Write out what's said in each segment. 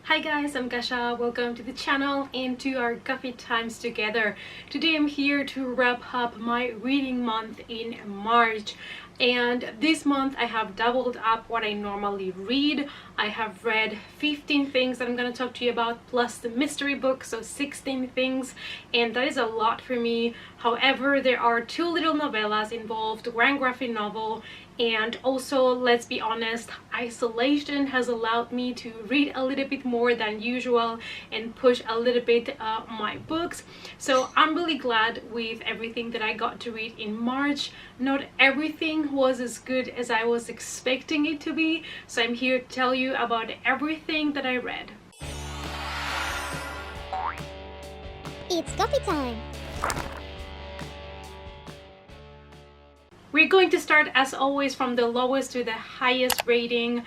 Hi guys, I'm Kasha. Welcome to the channel and to our coffee times together. Today I'm here to wrap up my reading month in March. And this month I have doubled up what I normally read. I have read 15 things that I'm going to talk to you about, plus the mystery book, so 16 things, and that is a lot for me. However, there are 2 little novellas involved, one graphic novel, and also, let's be honest, isolation has allowed me to read a little bit more than usual and push a little bit my books. So I'm really glad with everything that I got to read in March. Not everything was as good as I was expecting it to be, so I'm here to tell you about everything that I read. It's coffee time! We're going to start, as always, from the lowest to the highest rating,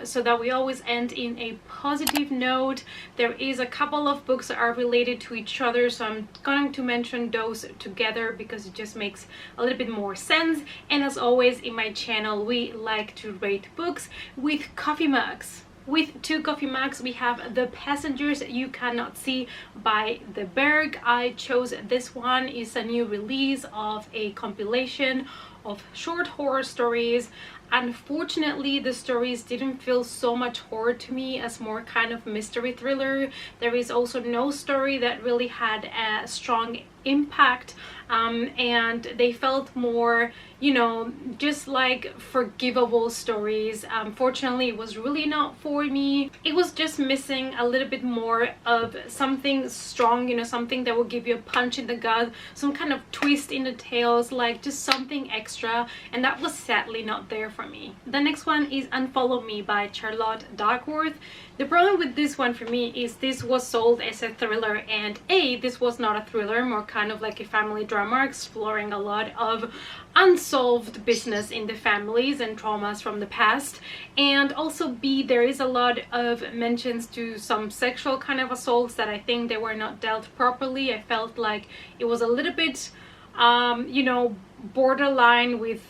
so that we always end in a positive note. There is a couple of books that are related to each other, so I'm going to mention those together because it just makes a little bit more sense. And as always, in my channel, we like to rate books with coffee mugs. With 2 coffee mugs, we have The Passengers You Cannot See by The Berg. I chose this one. It's a new release of a compilation of short horror stories. Unfortunately, the stories didn't feel so much horror to me as more kind of mystery thriller. There is also no story that really had a strong impact, and they felt more, you know, just like forgivable stories. Fortunately, it was really not for me. It was just missing a little bit more of something strong, you know, something that will give you a punch in the gut, some kind of twist in the tales, like just something extra, and that was sadly not there for me. The next one is Unfollow Me by Charlotte Duckworth. The problem with this one for me is this was sold as a thriller, and this was not a thriller, more kind of like a family drama exploring a lot of unsolved business in the families and traumas from the past. And also B, there is a lot of mentions to some sexual kind of assaults that I think they were not dealt properly. I felt like it was a little bit you know, borderline with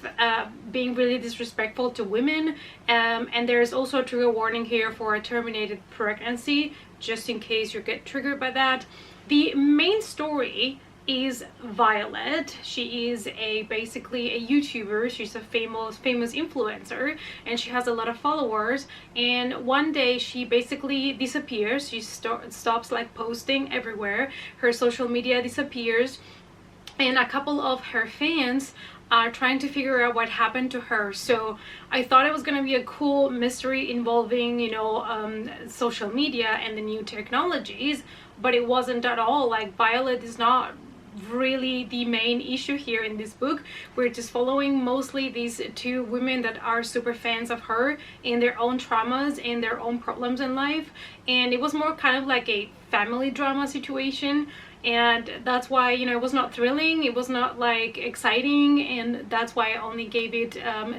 being really disrespectful to women, and there's also a trigger warning here for a terminated pregnancy, just in case you get triggered by that. The main story is Violet. She is basically a YouTuber. She's a famous influencer, and she has a lot of followers, and one day she basically disappears. She stops like posting everywhere. Her social media disappears, and a couple of her fans are trying to figure out what happened to her. So I thought it was going to be a cool mystery involving, you know, social media and the new technologies, but it wasn't at all. Like, Violet is not really the main issue here in this book. We're just following mostly these 2 women that are super fans of her and their own traumas and their own problems in life, and it was more kind of like a family drama situation. And that's why, you know, it was not thrilling, it was not like exciting, and that's why I only gave it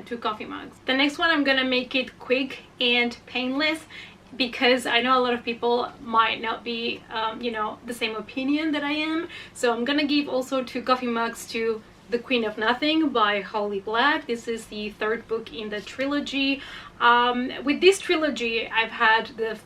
2 coffee mugs. The next one, I'm gonna make it quick and painless because I know a lot of people might not be you know, the same opinion that I am. So I'm gonna give also 2 coffee mugs to The Queen of Nothing by Holly Black. This is the 3rd book in the trilogy. With this trilogy, I've had the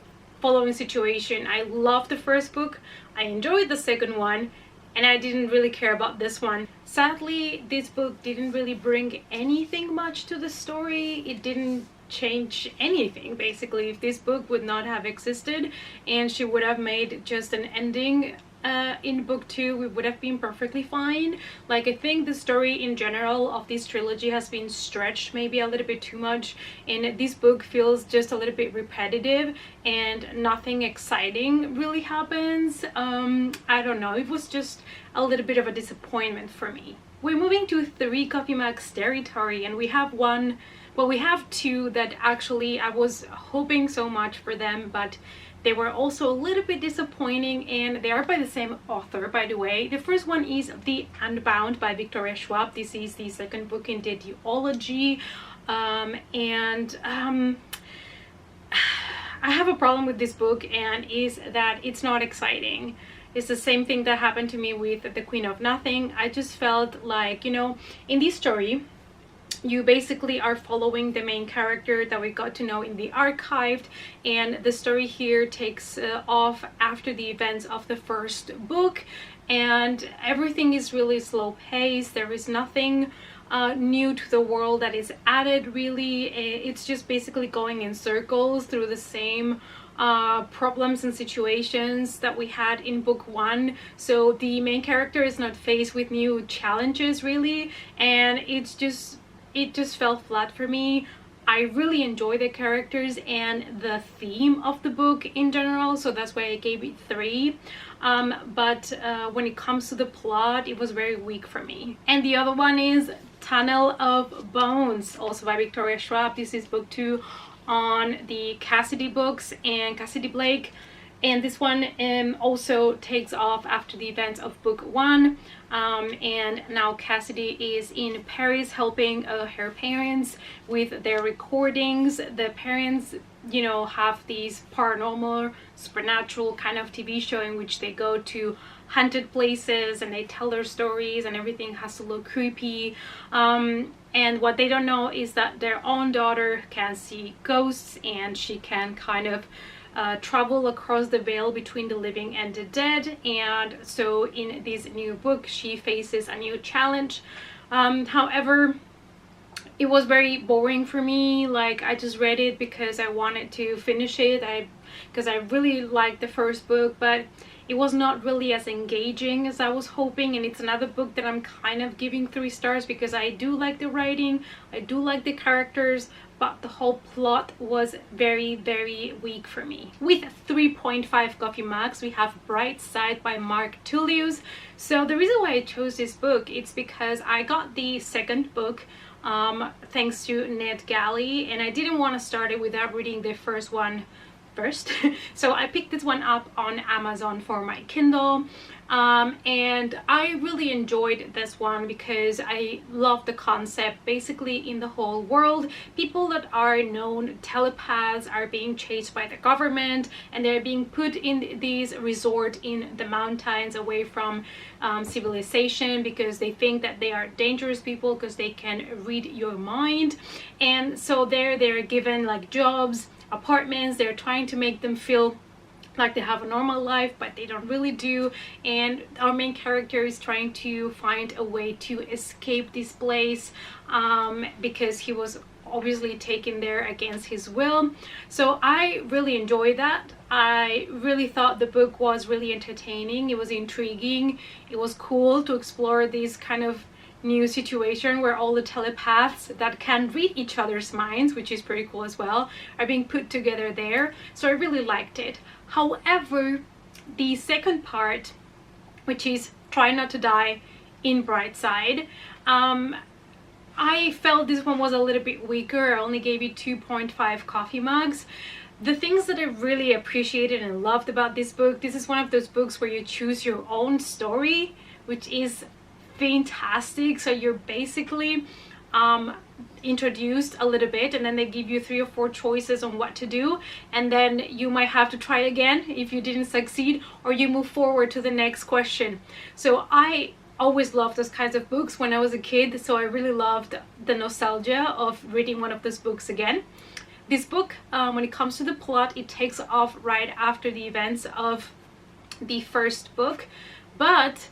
following situation. I loved the 1st book, I enjoyed the 2nd one, and I didn't really care about this one. Sadly, this book didn't really bring anything much to the story. It didn't change anything, basically. If this book would not have existed and she would have made just an ending in book 2, we would have been perfectly fine. Like, I think the story in general of this trilogy has been stretched maybe a little bit too much, and this book feels just a little bit repetitive and nothing exciting really happens. I don't know, it was just a little bit of a disappointment for me. We're moving to 3 coffee mugs territory, and we have one, well, we have 2 that actually I was hoping so much for them, but they were also a little bit disappointing, and they are by the same author, by the way. The first one is The Unbound by Victoria Schwab. This is the 2nd book in the duology, and I have a problem with this book, and is that it's not exciting. It's the same thing that happened to me with The Queen of Nothing. I just felt like, you know, in this story, you basically are following the main character that we got to know in the archived, and the story here takes off after the events of the first book, and everything is really slow paced. There is nothing new to the world that is added really. It's just basically going in circles through the same problems and situations that we had in book one. So the main character is not faced with new challenges really, and it just fell flat for me. I really enjoy the characters and the theme of the book in general, so that's why I gave it 3. But when it comes to the plot, it was very weak for me. And the other one is Tunnel of Bones, also by Victoria Schwab. This is book 2 on the Cassidy books and Cassidy Blake. And this one also takes off after the events of book 1. And now Cassidy is in Paris helping her parents with their recordings. The parents, you know, have these paranormal, supernatural kind of TV show in which they go to haunted places and they tell their stories, and everything has to look creepy. And what they don't know is that their own daughter can see ghosts, and she can kind of travel across the veil between the living and the dead. And so in this new book she faces a new challenge. However, it was very boring for me. Like, I just read it because I wanted to finish it, because I really liked the first book, but it was not really as engaging as I was hoping. And it's another book that I'm kind of giving 3 stars because I do like the writing, I do like the characters, but the whole plot was very, very weak for me. With 3.5 coffee mugs, we have Bright Side by Mark Tullius. So the reason why I chose this book, it's because I got the second book thanks to Ned Galley, and I didn't want to start it without reading the first one first. So I picked this one up on Amazon for my Kindle, and I really enjoyed this one because I love the concept. Basically, in the whole world, people that are known telepaths are being chased by the government, and they're being put in these resort in the mountains away from civilization, because they think that they are dangerous people because they can read your mind. And so they're given like jobs, apartments. They're trying to make them feel like they have a normal life, but they don't really do. And our main character is trying to find a way to escape this place, because he was obviously taken there against his will. So I really enjoyed that. I really thought the book was really entertaining. It was intriguing. It was cool to explore this kind of new situation where all the telepaths that can read each other's minds, which is pretty cool as well, are being put together there. So I really liked it. However, the second part, which is Try Not to Die in Bright Side, I felt this one was a little bit weaker. I only gave it 2.5 coffee mugs. The things that I really appreciated and loved about this book, this is one of those books where you choose your own story, which is fantastic. So you're basically introduced a little bit, and then they give you 3 or 4 choices on what to do, and then you might have to try again if you didn't succeed, or you move forward to the next question. So I always loved those kinds of books when I was a kid, so I really loved the nostalgia of reading one of those books again. This book, when it comes to the plot, it takes off right after the events of the first book, but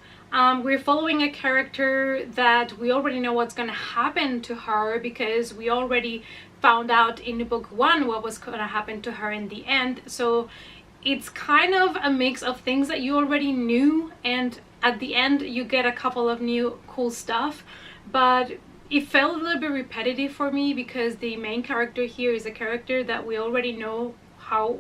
we're following a character that we already know what's going to happen to her, because we already found out in book 1 what was going to happen to her in the end. So it's kind of a mix of things that you already knew, and at the end you get a couple of new cool stuff, but it felt a little bit repetitive for me because the main character here is a character that we already know how,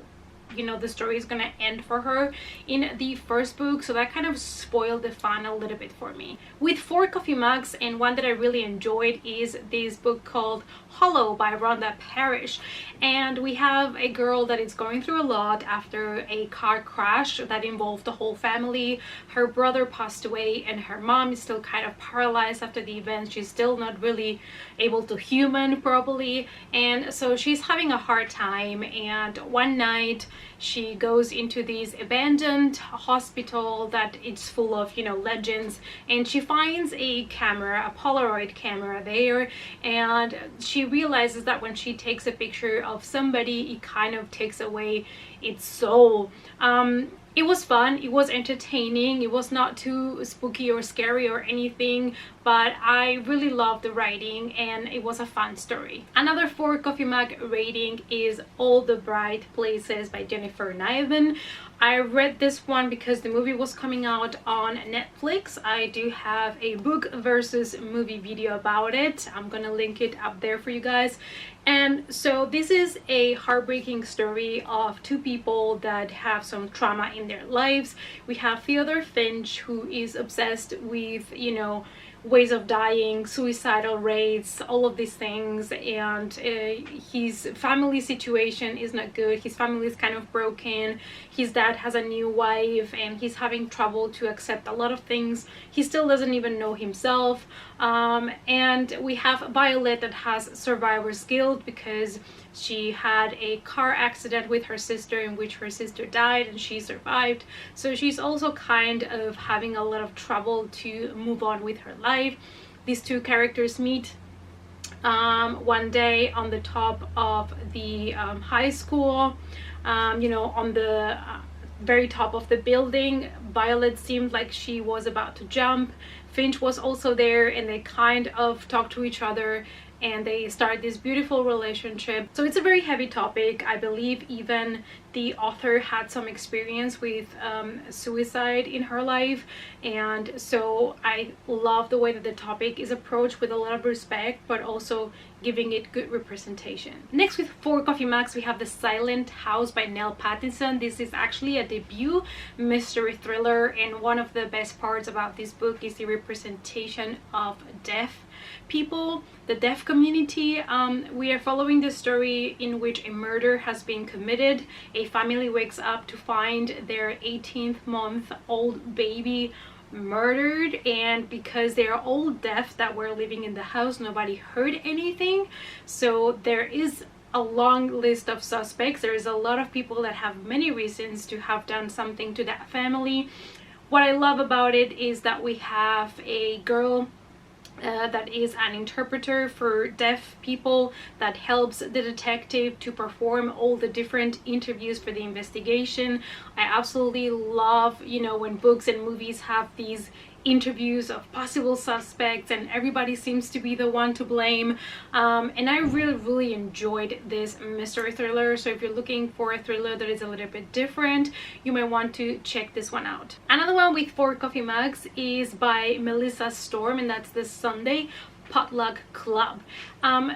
you know, the story is gonna end for her in the first book. So that kind of spoiled the fun a little bit for me. With 4 coffee mugs, and one that I really enjoyed is this book called Hollow by Rhonda Parrish. And we have a girl that is going through a lot after a car crash that involved the whole family. Her brother passed away, and her mom is still kind of paralyzed after the event. She's still not really able to human properly, and so she's having a hard time. And one night She goes into this abandoned hospital that it's full of, you know, legends, and she finds a camera, a Polaroid camera there, and she realizes that when she takes a picture of somebody, it kind of takes away its soul. It was fun, it was entertaining, it was not too spooky or scary or anything, but I really loved the writing and it was a fun story. Another 4 coffee mug rating is All the Bright Places by Jennifer Niven. I read this one because the movie was coming out on Netflix. I do have a book versus movie video about it. I'm gonna link it up there for you guys. And so this is a heartbreaking story of 2 people that have some trauma in their lives. We have Theodore Finch, who is obsessed with, you know, ways of dying, suicidal rates, all of these things, and his family situation is not good. His family is kind of broken. His dad has a new wife and he's having trouble to accept a lot of things. He still doesn't even know himself. And we have Violet that has survivor's guilt because she had a car accident with her sister in which her sister died and she survived. So she's also kind of having a lot of trouble to move on with her life. These 2 characters meet one day on the top of the high school, you know, on the very top of the building. Violet seemed like she was about to jump. Finch was also there, and they kind of talk to each other and they start this beautiful relationship. So it's a very heavy topic. I believe even the author had some experience with suicide in her life, and so I love the way that the topic is approached with a lot of respect, but also giving it good representation. Next, with 4 coffee mugs, we have The Silent House by Nell Pattinson. This is actually a debut mystery thriller, and one of the best parts about this book is the representation of deaf people, the deaf community. We are following the story in which a murder has been committed. A family wakes up to find their 18-month-old baby murdered, and because they are all deaf that were living in the house, nobody heard anything. So there is a long list of suspects. There is a lot of people that have many reasons to have done something to that family. What I love about it is that we have a girl that is an interpreter for deaf people that helps the detective to perform all the different interviews for the investigation. I absolutely love, you know, when books and movies have these interviews of possible suspects and everybody seems to be the one to blame, and I really enjoyed this mystery thriller. So if you're looking for a thriller that is a little bit different, you might want to check this one out. Another one with 4 coffee mugs is by Melissa Storm, and that's The Sunday Potluck Club.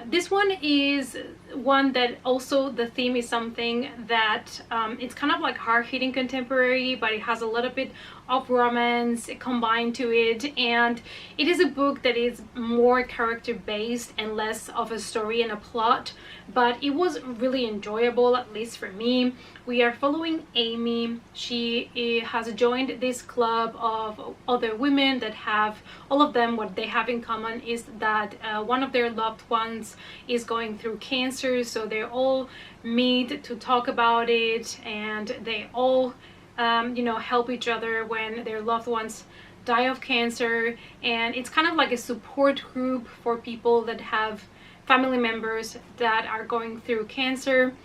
This one is one that also the theme is something that it's kind of like hard-hitting contemporary, but it has a little bit of romance combined to it, and it is a book that is more character based and less of a story and a plot, but it was really enjoyable, at least for me. We are following Amy. She has joined this club of other women that have, all of them, what they have in common is that one of their loved ones is going through cancer, so they all meet to talk about it, and they all you know, help each other when their loved ones die of cancer. And it's kind of like a support group for people that have family members that are going through cancer,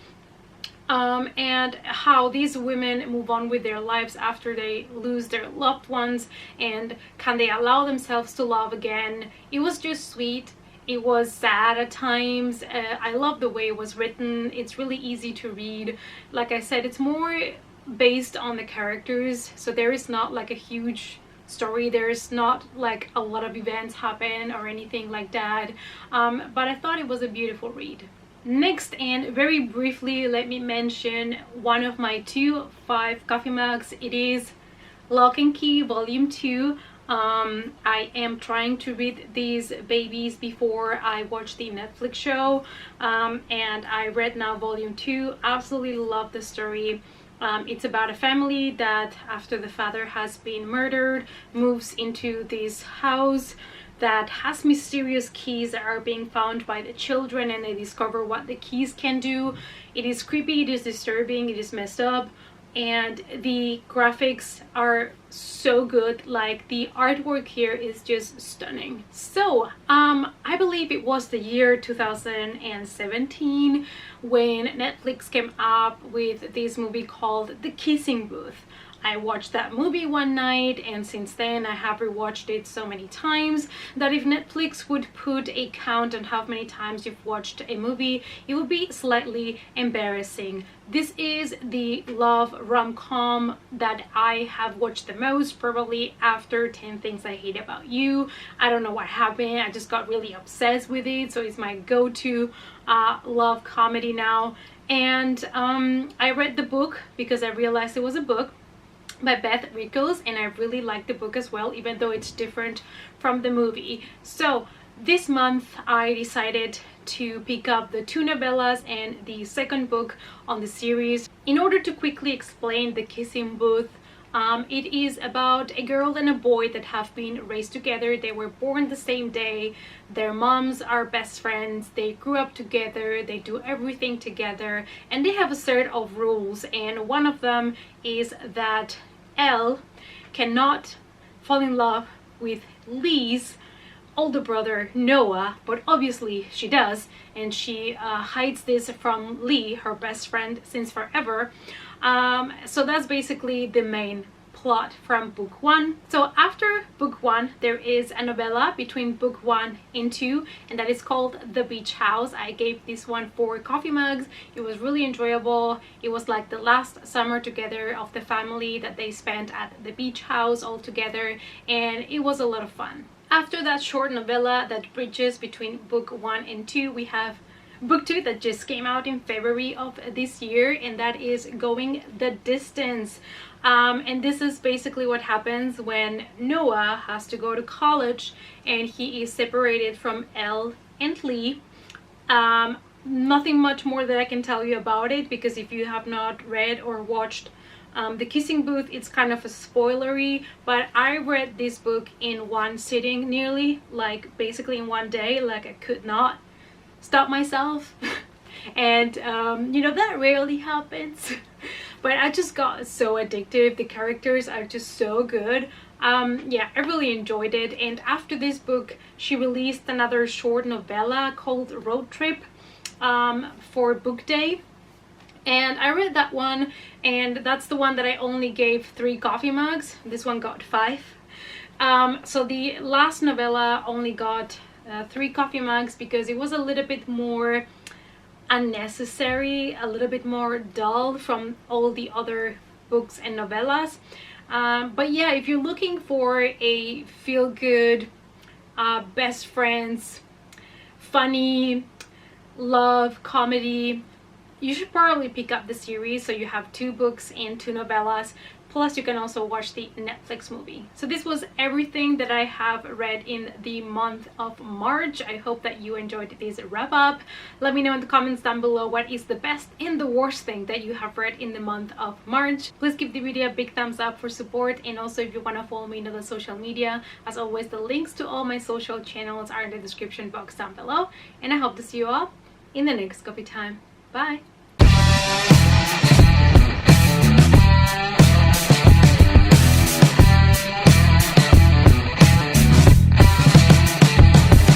and how these women move on with their lives after they lose their loved ones, and can they allow themselves to love again. It was just sweet. It was sad at times. I love the way it was written. It's really easy to read. Like I said, it's more based on the characters, so there is not like a huge story. There's not like a lot of events happen or anything like that, but I thought it was a beautiful read. Next, and very briefly, let me mention one of my 2 5 coffee mugs. It is Lock and Key Volume 2. I am trying to read these babies before I watch the Netflix show, and I read now Volume 2. Absolutely love the story. It's about a family that, after the father has been murdered, moves into this house. that has mysterious keys that are being found by the children, and they discover what the keys can do. It is creepy, it is disturbing, it is messed up, and the graphics are so good. Like, the artwork here is just stunning. So I believe it was the year 2017 when Netflix came up with this movie called The Kissing Booth. I watched that movie one night, and since then I have rewatched it so many times that if Netflix would put a count on how many times you've watched a movie, it would be slightly embarrassing. This is the love rom-com that I have watched the most, probably after 10 Things I Hate About You. I don't know what happened, I just got really obsessed with it, so it's my go-to love comedy now. And I read the book because I realized it was a book by Beth Rickles, and I really like the book as well, even though it's different from the movie. So this month I decided to pick up the 2 novellas and the second book on the series. In order to quickly explain The Kissing Booth, it is about a girl and a boy that have been raised together. They were born the same day, their moms are best friends, they grew up together, they do everything together, and they have a set of rules, and one of them is that Elle cannot fall in love with Lee's older brother Noah, but obviously she does, and she hides this from Lee, her best friend since forever. So that's basically the main plot from book 1. So after book 1 there is a novella between book 1 and 2, and that is called The Beach House. I gave this one 4 coffee mugs. It was really enjoyable. It was like the last summer together of the family that they spent at the beach house all together, and it was a lot of fun. After that short novella that bridges between book 1 and 2, we have book 2 that just came out in February of this year, and that is Going the Distance. And this is basically what happens when Noah has to go to college and he is separated from Elle and Lee. Nothing much more that I can tell you about it, because if you have not read or watched The Kissing Booth, it's kind of a spoilery, but I read this book in one sitting nearly, like basically in one day. Like, I could not stop myself. And you know, that rarely happens. But I just got so addictive. The characters are just so good. Yeah, I really enjoyed it. And after this book she released another short novella called Road Trip for book day, and I read that one, and that's the one that I only gave 3 coffee mugs. This one got 5. So the last novella only got 3 coffee mugs because it was a little bit more unnecessary, a little bit more dull from all the other books and novellas. But yeah, if you're looking for a feel-good, best friends, funny love comedy, you should probably pick up the series. So you have 2 books and 2 novellas, plus you can also watch the Netflix movie. So this was everything that I have read in the month of March. I hope that you enjoyed this wrap up. Let me know in the comments down below what is the best and the worst thing that you have read in the month of March. Please give the video a big thumbs up for support, and also if you want to follow me on the social media, as always the links to all my social channels are in the description box down below, and I hope to see you all in the next coffee time. Bye!